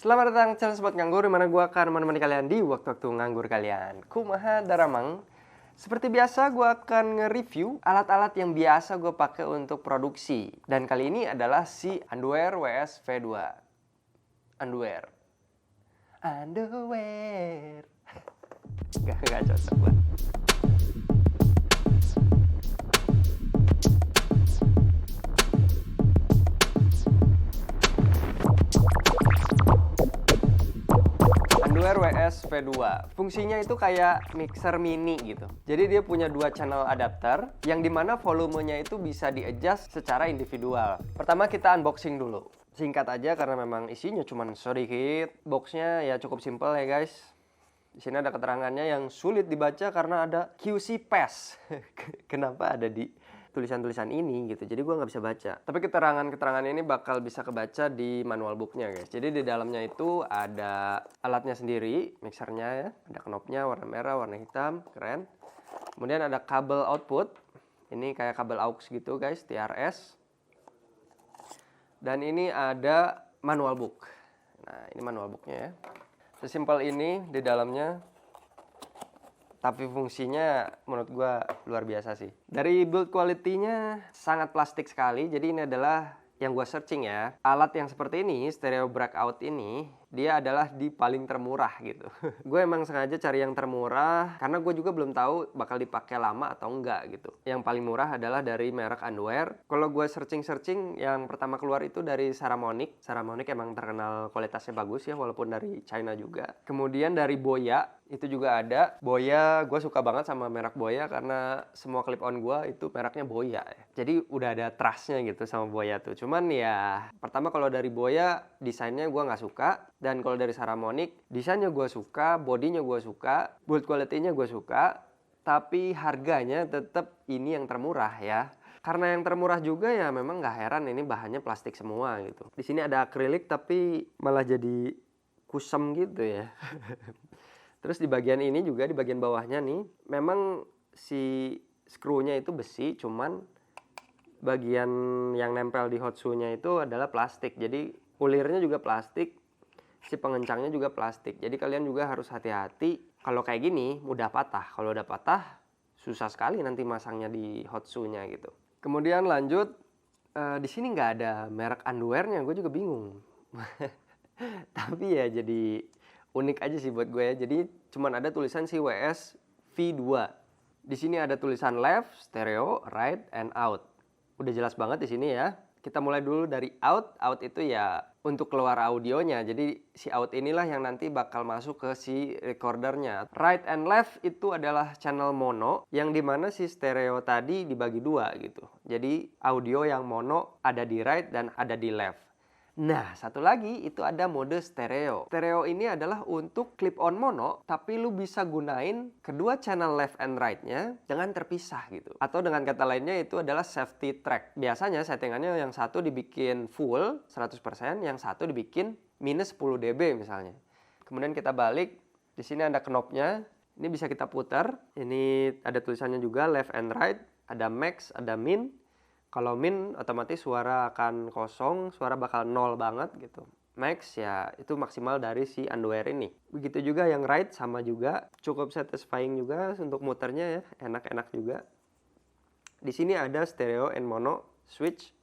Selamat datang channel Sobat Nganggur, dimana gue akan menemani kalian di waktu-waktu nganggur kalian. Kumaha daramang. Seperti biasa gue akan nge-review alat-alat yang biasa gue pakai untuk produksi. Dan kali ini adalah si Underwear WS V2. Underwear. Gak cocok banget. Underwear WS V2. Fungsinya itu kayak mixer mini gitu. Jadi dia punya dua channel adapter yang dimana volumenya itu bisa di-adjust secara individual. Pertama kita unboxing dulu. Singkat aja karena memang isinya cuma sedikit. Boxnya ya cukup simple ya guys. Di sini ada keterangannya yang sulit dibaca karena ada QC pass. Kenapa ada di tulisan-tulisan ini gitu, jadi gue nggak bisa baca. Tapi keterangan-keterangan ini bakal bisa kebaca di manual booknya guys. Jadi di dalamnya itu ada alatnya sendiri, mixernya ya, ada knobnya warna merah, warna hitam, keren. Kemudian ada kabel output, ini kayak kabel aux gitu guys, TRS. Dan ini ada manual book. Nah ini manual booknya ya. Sesimpel ini di dalamnya. Tapi fungsinya menurut gue luar biasa sih. Dari build quality-nya sangat plastik sekali. Jadi ini adalah yang gue searching ya. Alat yang seperti ini, stereo breakout ini, dia adalah di paling termurah gitu. Gue emang sengaja cari yang termurah karena gue juga belum tahu bakal dipakai lama atau enggak gitu. Yang paling murah adalah dari merek Underwear. Kalau gue searching yang pertama keluar itu dari Saramonic. Saramonic emang terkenal kualitasnya bagus ya, walaupun dari China juga. Kemudian dari Boya. Itu juga ada. Boya, gue suka banget sama merek Boya karena semua clip on gue itu mereknya Boya ya. Jadi udah ada trust-nya gitu sama Boya tuh. Cuman ya, pertama kalau dari Boya, desainnya gue nggak suka. Dan kalau dari Saramonic, desainnya gue suka, bodinya gue suka, build quality-nya gue suka. Tapi harganya tetap ini yang termurah ya. Karena yang termurah juga ya memang nggak heran ini bahannya plastik semua gitu. Di sini ada akrilik tapi malah jadi kusam gitu ya. Terus di bagian ini juga, di bagian bawahnya nih, memang si skrunya itu besi, cuman bagian yang nempel di hot shoe-nya itu adalah plastik. Jadi ulirnya juga plastik, si pengencangnya juga plastik. Jadi kalian juga harus hati-hati. Kalau kayak gini mudah patah. Kalau udah patah susah sekali nanti masangnya di hot shoe-nya gitu. Kemudian lanjut, di sini nggak ada merek underwear-nya, gue juga bingung. Tapi ya jadi unik aja sih buat gue ya. Jadi cuman ada tulisan si WS V2. Di sini ada tulisan left, stereo, right, and out. Udah jelas banget di sini ya. Kita mulai dulu dari out. Out itu ya untuk keluar audionya. Jadi si out inilah yang nanti bakal masuk ke si recordernya. Right and left itu adalah channel mono yang dimana si stereo tadi dibagi dua gitu. Jadi audio yang mono ada di right dan ada di left. Nah, satu lagi itu ada mode stereo. Stereo ini adalah untuk clip on mono, tapi lu bisa gunain kedua channel left and right-nya dengan terpisah gitu. Atau dengan kata lainnya itu adalah safety track. Biasanya settingannya yang satu dibikin full 100%, yang satu dibikin minus 10 dB misalnya. Kemudian kita balik, di sini ada knobnya. Ini bisa kita putar. Ini ada tulisannya juga left and right, ada max, ada min. Kalau min otomatis suara akan kosong, suara bakal nol banget gitu. Max ya itu maksimal dari si underwear ini. Begitu juga yang right sama juga, cukup satisfying juga untuk muternya ya, enak-enak juga. Di sini ada stereo and mono switch.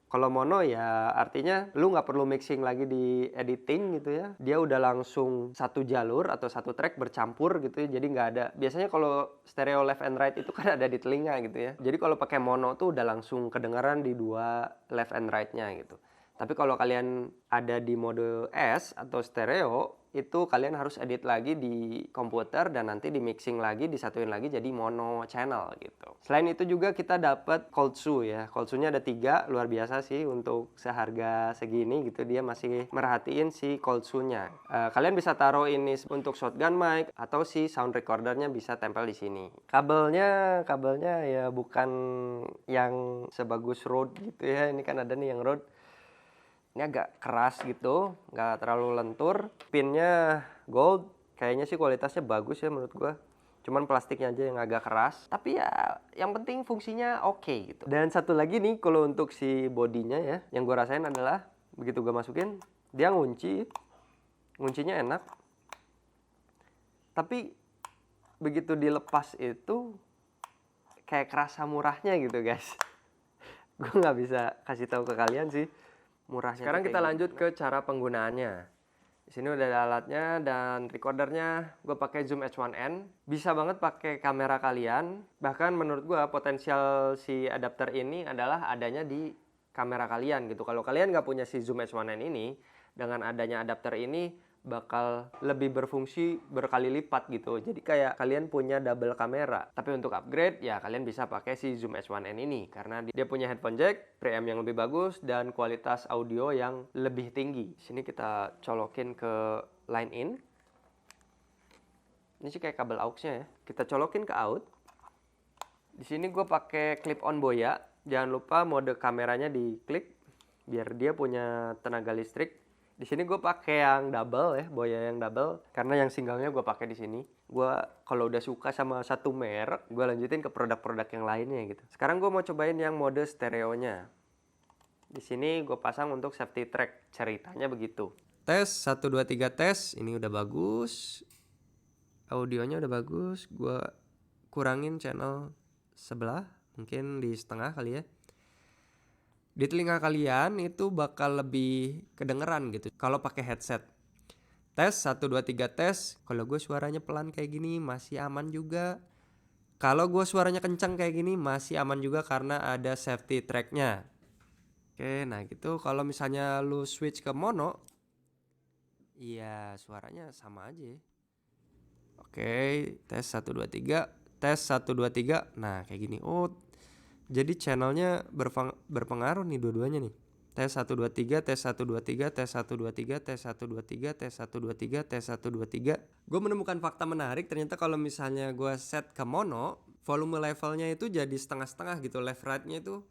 Kalau mono ya artinya lu nggak perlu mixing lagi di editing gitu ya. Dia udah langsung satu jalur atau satu track bercampur gitu ya. Jadi nggak ada. Biasanya kalau stereo left and right itu kan ada di telinga gitu ya. Jadi kalau pakai mono tuh udah langsung kedengaran di dua left and right-nya gitu. Tapi kalau kalian ada di mode S atau stereo, itu kalian harus edit lagi di komputer dan nanti di mixing lagi, disatuin lagi jadi mono channel gitu. Selain itu juga kita dapat cold shoe ya. Cold shoe-nya ada 3, luar biasa sih untuk seharga segini gitu. Dia masih merhatiin si cold shoe-nya. Kalian bisa taruh ini untuk shotgun mic atau si sound recordernya bisa tempel di sini. Kabelnya ya bukan yang sebagus Rode gitu ya. Ini kan ada nih yang Rode. Ini agak keras gitu, nggak terlalu lentur. Pinnya gold, kayaknya sih kualitasnya bagus ya menurut gua. Cuman plastiknya aja yang agak keras. Tapi ya yang penting fungsinya oke gitu. Dan satu lagi nih kalau untuk si bodinya ya, yang gua rasain adalah begitu gua masukin, dia ngunci. Nguncinya enak. Tapi begitu dilepas itu kayak kerasa murahnya gitu guys. Gue nggak bisa kasih tahu ke kalian sih murahnya. Sekarang kita lanjut ke cara penggunaannya. Di sini udah ada alatnya dan recordernya. Gue pakai Zoom H1n. Bisa banget pakai kamera kalian. Bahkan menurut gue potensial si adapter ini adalah adanya di kamera kalian gitu. Kalau kalian nggak punya si Zoom H1n ini, dengan adanya adapter ini bakal lebih berfungsi berkali lipat gitu. Jadi kayak kalian punya double kamera. Tapi untuk upgrade ya kalian bisa pakai si Zoom H1n ini karena dia punya headphone jack, preamp yang lebih bagus dan kualitas audio yang lebih tinggi. Sini kita colokin ke line in. Ini sih kayak kabel aux-nya ya. Kita colokin ke out. Di sini gue pakai clip on boya. Jangan lupa mode kameranya diklik biar dia punya tenaga listrik. Di sini gue pakai yang double ya, boya yang double, karena yang singlenya gue pakai di sini. Gue kalau udah suka sama satu merek, gue lanjutin ke produk-produk yang lainnya gitu. Sekarang gue mau cobain yang mode stereonya. Di sini gue pasang untuk safety track, ceritanya begitu. Tes 1 2 3 tes, ini udah bagus. Audionya udah bagus. Gue kurangin channel sebelah, mungkin di setengah kali ya. Di telinga kalian itu bakal lebih kedengeran gitu kalau pakai headset. Tes 1 2 3 tes. Kalau gue suaranya pelan kayak gini masih aman juga. Kalau gue suaranya kencang kayak gini masih aman juga karena ada safety tracknya. Oke, nah gitu. Kalau misalnya lu switch ke mono, iya suaranya sama aja. Oke, tes 1 2 3. Tes 1 2 3. Nah kayak gini. Oh, jadi channelnya berpengaruh nih dua-duanya nih. Tes 1 2 3, tes 1 2 3, tes 1 2 3, tes 1 2 3, tes 1 2 3, tes 1 2 3. Gue menemukan fakta menarik, ternyata kalau misalnya gue set ke mono, volume levelnya itu jadi setengah-setengah gitu. Left right-nya itu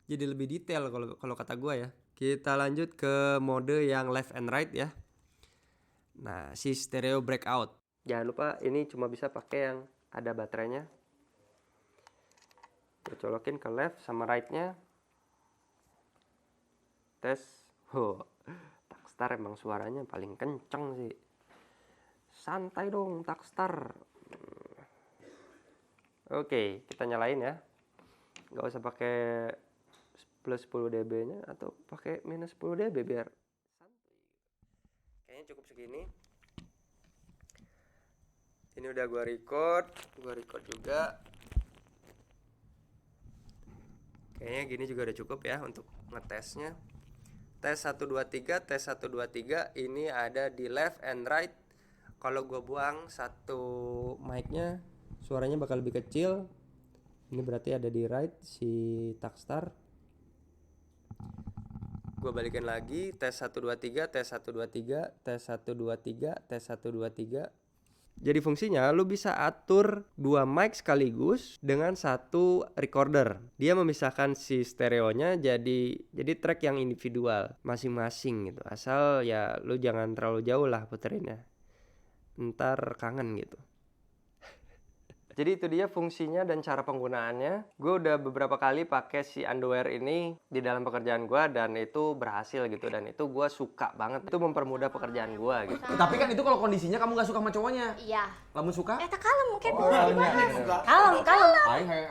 jadi lebih detail kalau kata gue ya. Kita lanjut ke mode yang left and right ya. Nah, si stereo breakout. Jangan lupa ini cuma bisa pakai yang ada baterainya. Gue colokin ke left sama right-nya. Tes. Takstar emang suaranya paling kenceng sih. Santai dong Takstar. Oke, kita nyalain ya. Gak usah pakai plus 10 dB nya atau pakai minus 10 dB biar santai. Kayaknya cukup segini. Ini udah gua record juga. Kayaknya gini juga udah cukup ya untuk ngetesnya. Tes 1 2 3, tes 1 2 3. Ini ada di left and right. Kalau gue buang satu mic-nya, suaranya bakal lebih kecil. Ini berarti ada di right si Takstar. Gue balikin lagi, tes 1 2 3, tes 1 2 3, tes 1 2 3, tes 1 2 3. Jadi fungsinya lu bisa atur dua mic sekaligus dengan satu recorder. Dia memisahkan si stereonya jadi track yang individual masing-masing gitu. Asal ya lu jangan terlalu jauh lah puterinnya. Ntar kangen gitu. Jadi itu dia fungsinya dan cara penggunaannya. Gue udah beberapa kali pakai si underwear ini di dalam pekerjaan gue dan itu berhasil gitu. Dan itu gue suka banget. Itu mempermudah pekerjaan gue gitu. Tapi kan itu kalau kondisinya kamu gak suka sama cowoknya. Iya. Kamu suka? Eta kalem mungkin. Kalem.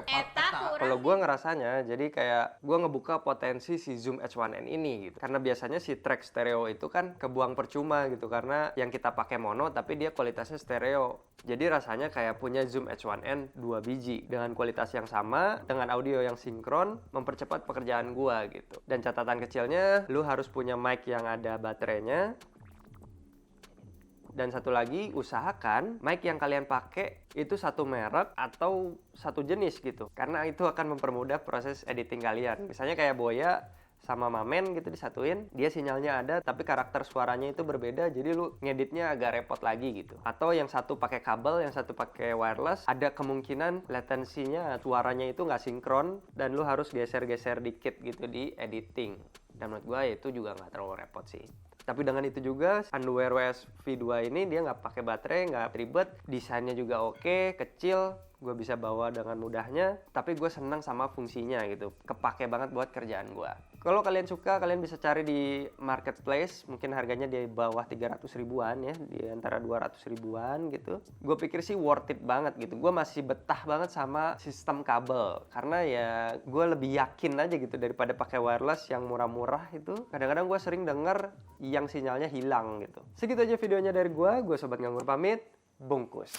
Eta kurang. Kalau gue ngerasanya jadi kayak gue ngebuka potensi si Zoom H1n ini gitu. Karena biasanya si track stereo itu kan kebuang percuma gitu. Karena yang kita pakai mono tapi dia kualitasnya stereo. Jadi rasanya kayak punya Zoom H1n 2 biji dengan kualitas yang sama, dengan audio yang sinkron, mempercepat pekerjaan gua gitu. Dan catatan kecilnya, lu harus punya mic yang ada baterainya. Dan satu lagi, usahakan mic yang kalian pakai itu satu merek atau satu jenis gitu. Karena itu akan mempermudah proses editing kalian. Misalnya kayak Boya sama Mamen gitu disatuin, dia sinyalnya ada tapi karakter suaranya itu berbeda, jadi lu ngeditnya agak repot lagi gitu. Atau yang satu pakai kabel, yang satu pakai wireless, ada kemungkinan latensinya suaranya itu nggak sinkron dan lu harus geser-geser dikit gitu di editing. Dan menurut gue itu juga nggak terlalu repot sih. Tapi dengan itu juga Underwear WS V2 ini dia nggak pakai baterai, nggak ribet, desainnya juga oke, kecil. gue bisa bawa dengan mudahnya, tapi gue senang sama fungsinya gitu, kepake banget buat kerjaan gue. Kalau kalian suka, kalian bisa cari di marketplace, mungkin harganya di bawah 300 ribuan ya, di antara 200 ribuan gitu. Gue pikir sih worth it banget gitu. Gue masih betah banget sama sistem kabel, karena ya gue lebih yakin aja gitu daripada pakai wireless yang murah-murah itu. Kadang-kadang gue sering denger yang sinyalnya hilang gitu. Segitu aja videonya dari gue Sobat Nganggur pamit, bungkus.